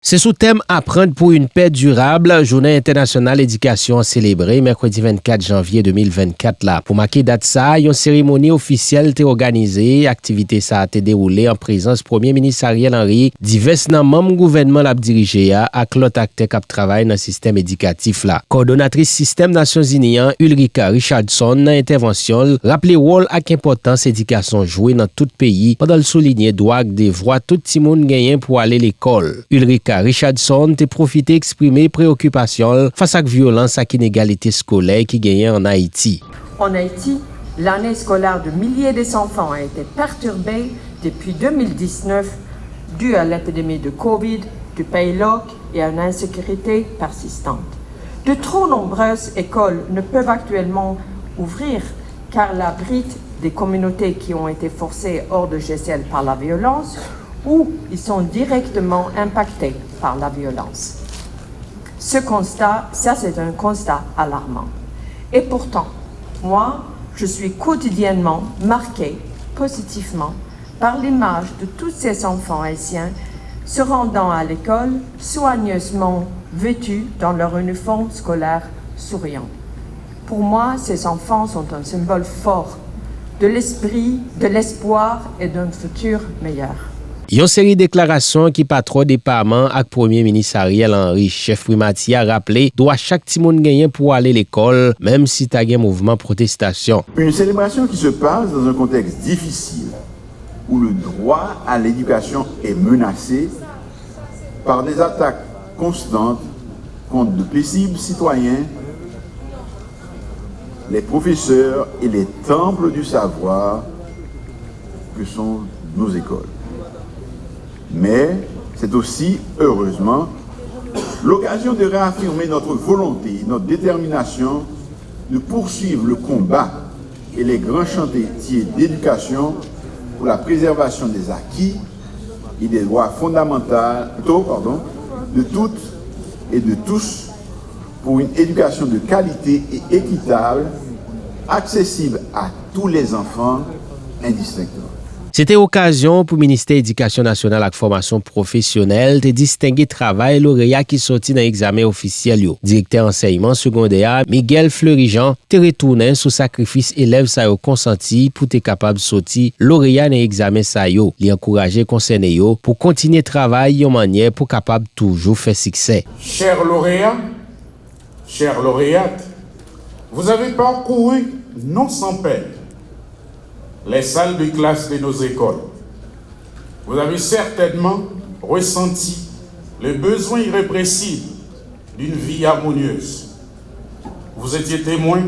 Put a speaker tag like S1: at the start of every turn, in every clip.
S1: C'est sous thème Apprendre pour une paix durable, Journée internationale éducation célébrée mercredi 24 janvier 2024 là. Pour marquer date ça, une cérémonie officielle été organisée, activité ça a été déroulée en présence Premier ministre Ariel Henry, divers membres gouvernement l'a dirigé avec l'autre acteur qui travaille dans le système éducatif là. Coordonnatrice système Nations Unies Ulrika Richardson intervention rappelé rôle et importance éducation jouée dans tout pays pendant le souligner droit des voix tout petit monde gagné pour aller à l'école. Ulrika Richardson a profité d'exprimer préoccupation face à la violence et l'inégalité scolaire qui gagne en Haïti.
S2: En Haïti, l'année scolaire de milliers d'enfants a été perturbée depuis 2019 due à l'épidémie de Covid, du paylock et à une insécurité persistante. De trop nombreuses écoles ne peuvent actuellement ouvrir car l'abrite des communautés qui ont été forcées hors de GCL par la violence ou ils sont directement impactés par la violence. Ce constat, c'est un constat alarmant. Et pourtant, moi, je suis quotidiennement marquée positivement par l'image de tous ces enfants haïtiens se rendant à l'école soigneusement vêtus dans leur uniforme scolaire souriant. Pour moi, ces enfants sont un symbole fort de l'esprit, de l'espoir et d'un futur meilleur.
S1: Une série de déclarations qui patron département avec Premier ministre Ariel Henry, chef primati a rappelé doit chaque petit monde gagner pour aller à l'école, même si tu as un mouvement protestation.
S3: Une célébration qui se passe dans un contexte difficile où le droit à l'éducation est menacé par des attaques constantes contre de paisibles citoyens, les professeurs et les temples du savoir que sont nos écoles. Mais c'est aussi, heureusement, l'occasion de réaffirmer notre volonté, notre détermination de poursuivre le combat et les grands chantiers d'éducation pour la préservation des acquis et des droits fondamentaux de toutes et de tous pour une éducation de qualité et équitable, accessible à tous les enfants indistinctement.
S1: C'était occasion pour le ministère de l'Éducation nationale et de formation professionnelle de distinguer travail lauréat qui sorti dans l'examen officiel. Directeur enseignement secondaire Miguel Fleurijean te retourné sous sacrifice élève ça yo consenti pour être capable de sortir lauréat dans l'examen ça yo. Li encourager concerné yo pour continuer travail en manière pour capable toujours faire succès.
S4: Chers lauréats, chères lauréates, vous avez parcouru non sans peine les salles de classe de nos écoles. Vous avez certainement ressenti le besoin irrépressible d'une vie harmonieuse. Vous étiez témoin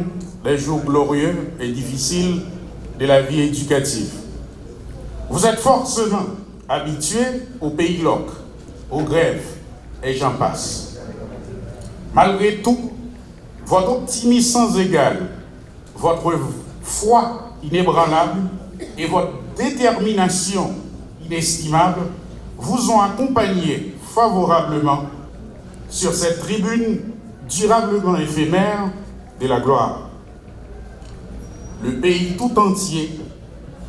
S4: des jours glorieux et difficiles de la vie éducative. Vous êtes forcément habitués au paylock, aux grèves et j'en passe. Malgré tout, votre optimisme sans égal, votre foi inébranlable et votre détermination inestimable vous ont accompagné favorablement sur cette tribune durablement éphémère de la gloire. Le pays tout entier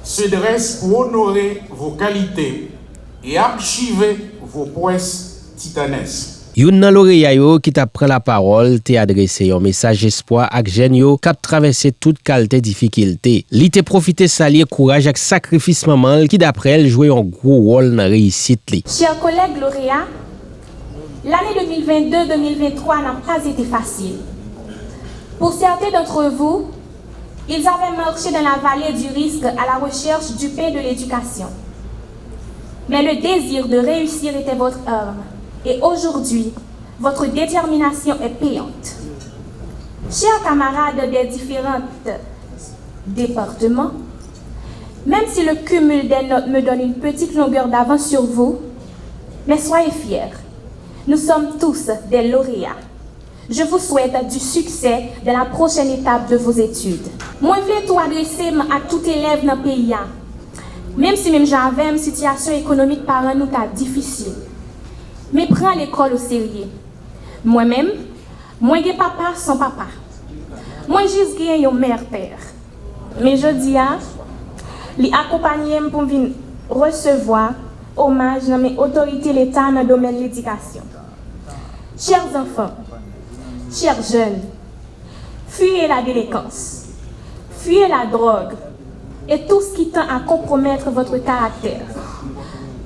S4: se dresse pour honorer vos qualités et archiver vos prouesses titanesques.
S1: Yon nan lauréat yo qui t'a pris la parole te adressé un message espoir ak jen yo k'ap traversé toute qualité difficulté. Li te profité saluer courage ak sacrifice maman qui d'après elle jouait un gros rôle dans réussite li.
S5: Chers collègues lauréats, l'année 2022-2023 n'a pas été facile. Pour certains d'entre vous, ils avaient marché dans la vallée du risque à la recherche du pain de l'éducation. Mais le désir de réussir était votre arme. Et aujourd'hui, votre détermination est payante. Chers camarades des différents départements, même si le cumul des notes me donne une petite longueur d'avance sur vous, mais soyez fiers. Nous sommes tous des lauréats. Je vous souhaite du succès dans la prochaine étape de vos études. Moi, je vais tout adresser à tout élève dans le pays. Même si j'avais une situation économique par nous difficile. Mais prends l'école au sérieux. Moi-même, moi j'ai papa sans papa. Moi juste une mère père. Mais je dis les accompagner pour venir recevoir hommage dans mes autorités l'État dans le domaine de l'éducation. Chers enfants, chers jeunes, fuyez la délinquance, fuyez la drogue et tout ce qui tend à compromettre votre caractère.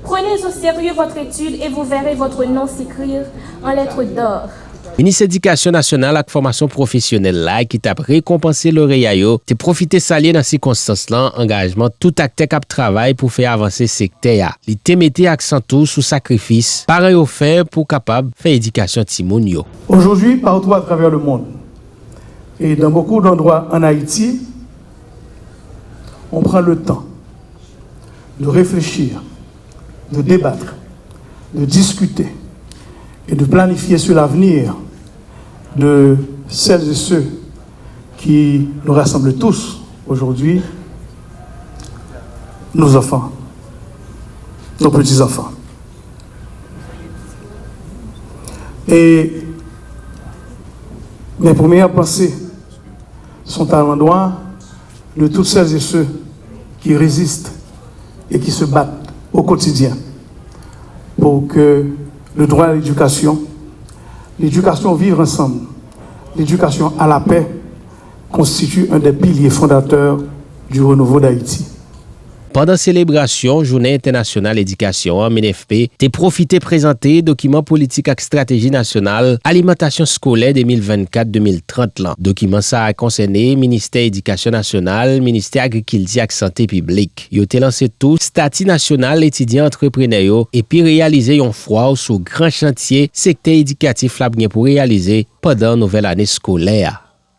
S5: Prenez au sérieux votre étude et vous verrez votre nom s'écrire en lettres d'or.
S1: Ministre Éducation nationale ak formation professionnelle là qui t'a récompensé lauréat yo, te profité salier dans circonstances là engagement tout acteur k'ap travail pour faire avancer secteur. Li te mette accent tout sous sacrifice parent yo fait pour capable faire éducation ti moun yo.
S6: Aujourd'hui, partout à travers le monde et dans beaucoup d'endroits en Haïti, on prend le temps de réfléchir, de débattre, de discuter et de planifier sur l'avenir de celles et ceux qui nous rassemblent tous aujourd'hui, nos enfants, nos petits-enfants. Et mes premières pensées sont à l'endroit de toutes celles et ceux qui résistent et qui se battent au quotidien pour que le droit à l'éducation vivre ensemble, l'éducation à la paix constitue un des piliers fondateurs du renouveau d'Haïti.
S1: Pendant célébration Journée internationale éducation, MNFP te profité présenter document politique ak stratégie nationale alimentation scolaire 2024-2030 là. Document ça a concerné ministère éducation nationale, ministère agriculture ak santé publique. Yo te lancé tout statut national étudiant entrepreneur et puis réaliser un froid sur grand chantier secteur éducatif là pour réaliser pendant nouvelle année scolaire.